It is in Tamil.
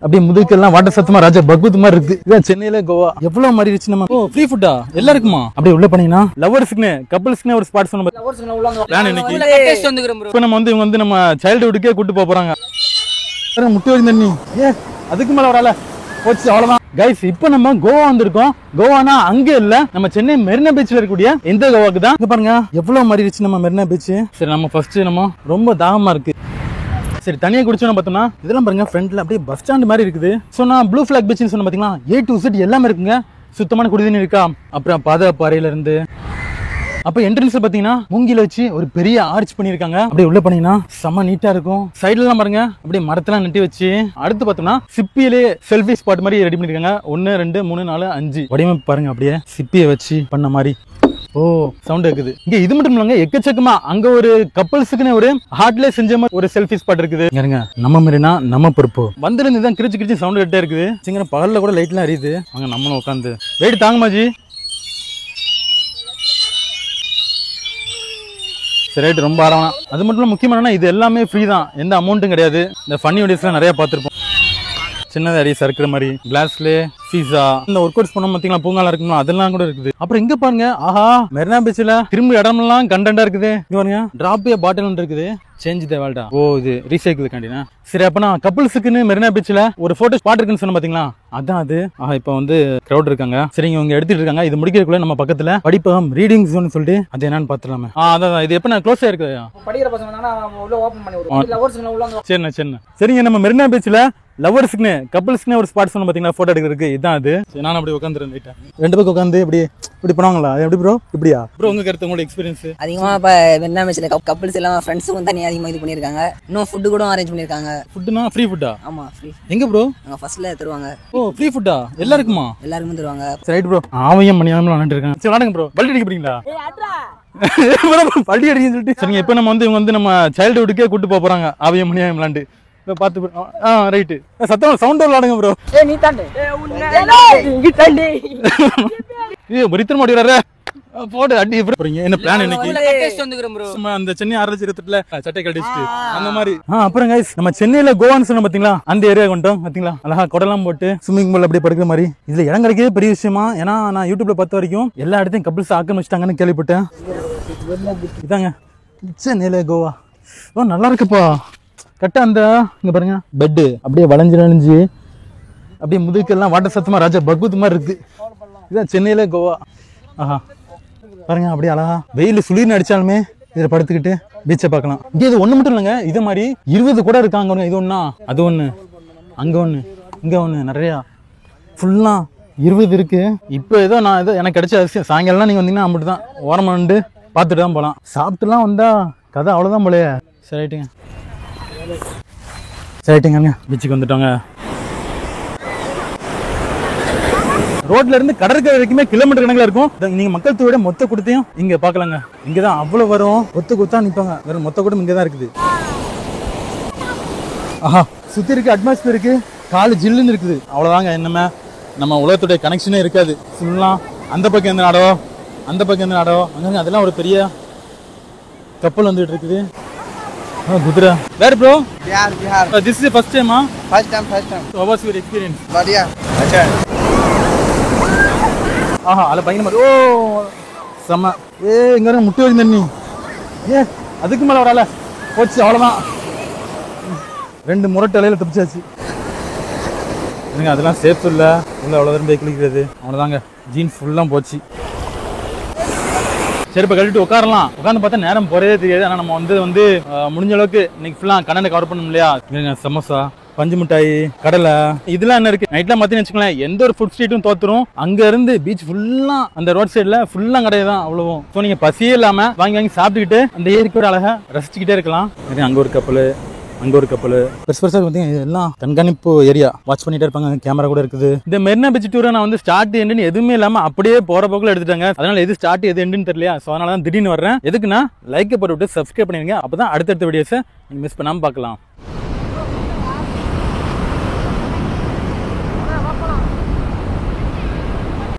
அப்படியே முதுக்கெல்லாம் வாட்டர் சத்தமா ராஜா பகவத் மாதிரி இருக்கு. இதான் சென்னையில கோவா எவ்வளவு மாதிரி இருந்துச்சு. நம்ம ஃப்ரீ ஃபுட்டா எல்லாருக்குமா? அப்படியே உள்ள போனீங்கன்னா லவர்ஸ்க்குன்னு கப்பிள்ஸ்க்குன்னு ஒரு ஸ்பாட் சொன்ன இன்னைக்கு. இப்போ நம்ம இவங்க நம்ம சைல்டுஹுட்டுக்கே கூட்டு போறாங்க. முட்டி வரைக்கும் தண்ணி அதுக்கு மேல வரால போச்சு அவ்வளவுதான். கைஸ் இப்போ நம்ம கோவா வந்திருக்கோம். கோவானா அங்க இல்ல, நம்ம சென்னை மெரினா பீச்ல இருக்கக்கூடிய இந்த கோவாக்கு தான். பாருங்க எவ்வளவு மாதிரி இருந்துச்சு நம்ம மெரினா பீச். சரி நம்ம ஃபர்ஸ்ட் நம்ம ரொம்ப தாகமா இருக்கு. சரி தனியா குடிச்சோன்னு பார்த்தோம்னா இதெல்லாம் பாருங்க ஃப்ரண்ட்ல அப்படியே பஸ் ஸ்டாண்ட் மாதிரி இருக்குது. சொன்னா ப்ளூ ஃபிளாக் பீச்னு சொன்ன பாத்தீங்களா, A to Z எல்லாமே இருக்குங்க. சுத்தமான குடிதண்ணி இருக்கா, அப்புறம் பாறையில இருந்து. அப்ப என்ட்ரன்ஸ்ல பாத்தீங்கன்னா மூங்கில வச்சு ஒரு பெரிய ஆர்ச் பண்ணிருக்காங்க. அப்படியே உள்ள போனீங்கன்னா செம்ம நீட்டா இருக்கும். சைடுல எல்லாம் பாருங்க அப்படியே மரத்தெல்லாம் நட்டி வச்சு. அடுத்து பார்த்தோம்னா சிப்பியிலே செல்ஃபி ஸ்பாட் மாதிரி ரெடி பண்ணிருக்காங்க. 1 2 3 4 5 வடிவமைப்பு பாருங்க. அப்படியே சிப்பியை வச்சு பண்ண மாதிரி. ஓ சவுண்ட் இருக்குது இங்க. இது மட்டும் இல்லங்க, எக்கச்சக்கமா அங்க ஒரு கப்பல்ஸுக்குன்னு ஒரு ஹார்ட்ல செஞ்ச மாதிரி ஒரு செல்ஃபி ஸ்பாட் இருக்குது. நம்ம மெரினா நம்ம பொறுப்பு. வந்திருந்து தான் கிரிச்சு கிரிச்சு சவுண்ட் கட்டே இருக்குது. சிங்க பகல்ல கூட லைட் எல்லாம் எரியுது. அங்க நம்மளும் உட்காந்து வெயிட் தாங்க மாஜி. சரி ரைட், ரொம்ப ஆரம்பம். அது மட்டும் இல்ல, முக்கியமான இது எல்லாமே ஃப்ரீ தான், எந்த அமௌண்ட்டும் கிடையாது. இந்த ஃபன்னி வீடியோஸ்லாம் நிறைய பார்த்துருப்போம். சின்னதாக அடி சறுக்கிற மாதிரி கிளாஸ்ல பீஸா, இந்த ஒர்க் அவுட்ஸ் பண்ண பார்த்தீங்களா, பூங்கால இருக்குமா, அதெல்லாம் கூட இருக்குது. அப்புறம் இங்க பாருங்க, ஆஹா மெரினா பீச்ல திரும்ப இடமெல்லாம் கண்டென்ட்டா இருக்குது. இங்க பாருங்க டிராப் பாட்டில் இருக்குது. Change the வேர்ல்டா. ஓ இது ரீசைக்கிள் காண்டினா. சரி அப்பனா கப்பிள்ஸுக்குன்னு மெரினா பீச்ல ஒரு போட்டோ ஸ்பாட் இருக்குன்னு சொன்ன பாத்தீங்களா, அதான் அது. இப்ப வந்து கிரௌட் இருக்காங்க. சரிங்க இவங்க எடுத்துட்டு இருக்காங்க. இது முடிக்கிறதுக்குள்ள நம்ம பக்கத்துல படிப்பகம் ரீடிங் ஜோன் சொல்லிட்டு அது என்னன்னு பாத்துலாமே. அதான் இது எப்ப க்ளோஸ் ஆயிருக்கு. படிக்கிற பசங்க உள்ள ஓபன் பண்ணி விடுவோம். லவர்ஸ்க்கு உள்ள. சரிண்ணா. சரிங்க நம்ம மெரினா பீச்ல லவர்ஸ்க்குன்னு கப்பிள்ஸ்க்குன்னு ஒரு ஸ்பாட் சொன்ன பாத்தீங்களா, போட்டோ எடுக்கிறதுக்கு. இதான் அது. நான் அப்படி உட்காந்துறேன் லைட்டா. ரெண்டு பக்கம் உட்காந்து இப்படி பண்ணுவாங்களா, எப்படி ப்ரோ? இப்படியா ப்ரோ? உங்க கருத்து, உங்களோட எக்ஸ்பீரியன்ஸ்? அதிகமா இப்ப மெரினா பீச்ல கப்பிள்ஸ் எல்லாம் ஃப்ரெண்ட்ஸும் தனியா அதிகமா இது பண்ணிருக்காங்க. இன்னும் ஃபுட் கூட அரேஞ்ச் பண்ணிருக்காங்க. ஃபுட்னா ஃப்ரீ ஃபுட்டா? ஆமா ஃப்ரீ. எங்க ப்ரோ? அங்க ஃபர்ஸ்ட்ல தருவாங்க. ஓ ஃப்ரீ ஃபுட்டா எல்லாருக்குமா? எல்லாருக்கும் தருவாங்க. சரி ப்ரோ. ஆவையும் மணியாமலாம் விளையாண்டு இருக்காங்க. சரி விளையாடுங்க ப்ரோ. பல்டி அடிக்க போறீங்களா? பல்டி அடிக்கன்னு சொல்லிட்டு. சரிங்க இப்போ இவங்க நம்ம சைல்டுஹுட்டுக்கே கூட்டு போறாங்க. ஆவையும் மணியாமலாம் விளையாண்டு பாத்து. ரைட்டு சத்தம் சவுண்ட் விளையாடுங்க ப்ரோ. நீ தாண்டி மரித்தன மாட்டேறாரு போடு அடி. என்ன பிளான் இன்னைக்கு? அந்த சென்னை ஆரம்பிச்சிருத்துல சட்டை கட்டிச்சுட்டு அந்த மாதிரி. அப்புறம் கைஸ் நம்ம சென்னையில கோவான்னு சொன்ன பாத்தீங்களா, அந்த ஏரியா கொண்டோம் பாத்தீங்களா. அழகா கொடலாம் போட்டு ஸ்விம்மிங் பூல் அப்படியே படுக்கிற மாதிரி. இதுல இடம் கிடைக்கவே பெரிய விஷயமா. ஏன்னா நான் யூடியூப்ல பார்த்த வரைக்கும் எல்லா இடத்தையும் கப்பிள்ஸ் ஆக்கிரமிச்சிட்டாங்கன்னு கேள்விப்பட்டேன். இதாங்க சென்னையில கோவா. ஓ நல்லா இருக்குப்பா. கரெக்டா அந்த இங்க பாருங்க பெட்டு அப்படியே வளைஞ்சு அப்படியே முதுக்கெல்லாம் வாட்டர் சத்தமா ராஜா பகவத் மாதிரி இருக்கு. இதான் சென்னையில கோவா. ஆஹா பாருங்க அப்படியே அழகா வெயில் சுளிர்னு அடிச்சாலுமே இதுல படுத்துக்கிட்டு பீச்சை பார்க்கலாம். இங்க இது ஒண்ணு மட்டும் இல்லைங்க, இது மாதிரி 20 கூட இருக்காங்க. இது ஒண்ணா, அது ஒண்ணு, அங்க ஒண்ணு, இங்க ஒண்ணு, நிறைய ஃபுல்லா 20 இருக்கு. இப்போ ஏதோ எனக்கு கிடைச்ச அதிசயம். சாயங்காலம் நீங்க வந்தீங்கன்னா அப்படி தான் ஓரமா நின்று பார்த்துட்டு தான் போகலாம். சாப்பிட்டுலாம் வந்தா கதை அவ்வளோதான் போலையே. சரிட்டுங்க பீச்சுக்கு வந்துட்டோங்க. ரோட்ல இருந்து கடற்கரை வரைக்குமே கிலோமீட்டர் கணக்கில் இருக்கும். நீங்க மக்கள் தொகையோட மொத்த கூட்டத்தையும் இங்க பாக்கலாங்க. இங்கதான் அவ்வளவு வரும். கொத்தா நிப்பாங்க. வெறும் மொத்த கூட்டம் இங்கதான் இருக்குது. ஆஹா சுத்தி இருக்கு அட்மாஸ்பியருக்கு காலு ஜில்லுன்னு இருக்குது. அவ்வளவுதாங்க. என்னமே நம்ம உலகத்துடைய கனெக்ஷனே இருக்காது. ஃபுல்லா அந்த பக்கம் எந்த நாடோ அந்த பக்கம் எந்த நாடோ அங்க அதெல்லாம் ஒரு பெரிய கப்பல் வந்துட்டு இருக்குது. குதிரை. Where bro? Bihar. This is the first time, huh? First time. So how was your experience? Badhiya. Acha. அல பயங்கர மாதிரி. ஓ செம்ம. இங்க வர முட்டி வரைக்கும் தண்ணி. அதுக்கு மேல வரால போச்சு அவ்வளவுதான். 2 முரட்டு அலையில தப்பிச்சாச்சு. அதெல்லாம் சேஃப் இல்ல. உள்ள அவ்வளவு தூரம் போய் குளிக்கிறது அவ்வளவுதாங்க. ஜீன்ஸ் ஃபுல்லா போச்சு. சரி இப்போ கழிட்டு உட்காரலாம். உட்காந்து பார்த்தா நேரம் போறதே தெரியாது. ஆனால் நம்ம வந்து முடிஞ்ச அளவுக்கு இன்னைக்கு ஃபுல்லா கண்ணனை கவர் பண்ணணும் இல்லையா. சமோசா, பஞ்சு மிட்டாய், கடலை, இதெல்லாம் என்ன இருக்கு. நைட்லாம் பார்த்தீங்கன்னு வச்சுக்கோங்களேன், எந்த ஒரு ஃபுட் ஸ்ட்ரீட்டும் தோத்துரும். அங்க இருந்து பீச் ஃபுல்லா அந்த ரோட் சைட்ல ஃபுல்லா கடை தான் அவ்வளவும். ஸோ நீங்க பசியே இல்லாம வாங்கி சாப்பிட்டுக்கிட்டு அந்த ஏரிக்கு ஒரு அழகா ரசிச்சுக்கிட்டே இருக்கலாம். அங்க ஒரு கப்பல், அங்க ஒரு கப்பல், பெருசா பார்த்தீங்கன்னா எல்லாம் கண்காணிப்பு ஏரியா. வாட்ச் பண்ணிட்டே இருப்பாங்க. கேமரா கூட இருக்குது. இந்த மெரினா பீச் டூரை நான் ஸ்டார்ட் எண்டுன்னு எதுவுமே இல்லாம அப்படியே போற போக்குல எடுத்துட்டாங்க. அதனால எது ஸ்டார்ட் எது எண்டுன்னு தெரியலையா. ஸோ அதனால தான் திடீர்னு வர்றேன். எதுக்குன்னா லைக் போட்டு விட்டு சப்ஸ்கிரைப் பண்ணிருங்க. அப்பதான் அடுத்தடுத்த வீடியோஸை நீங்க மிஸ் பண்ணாம பார்க்கலாம்.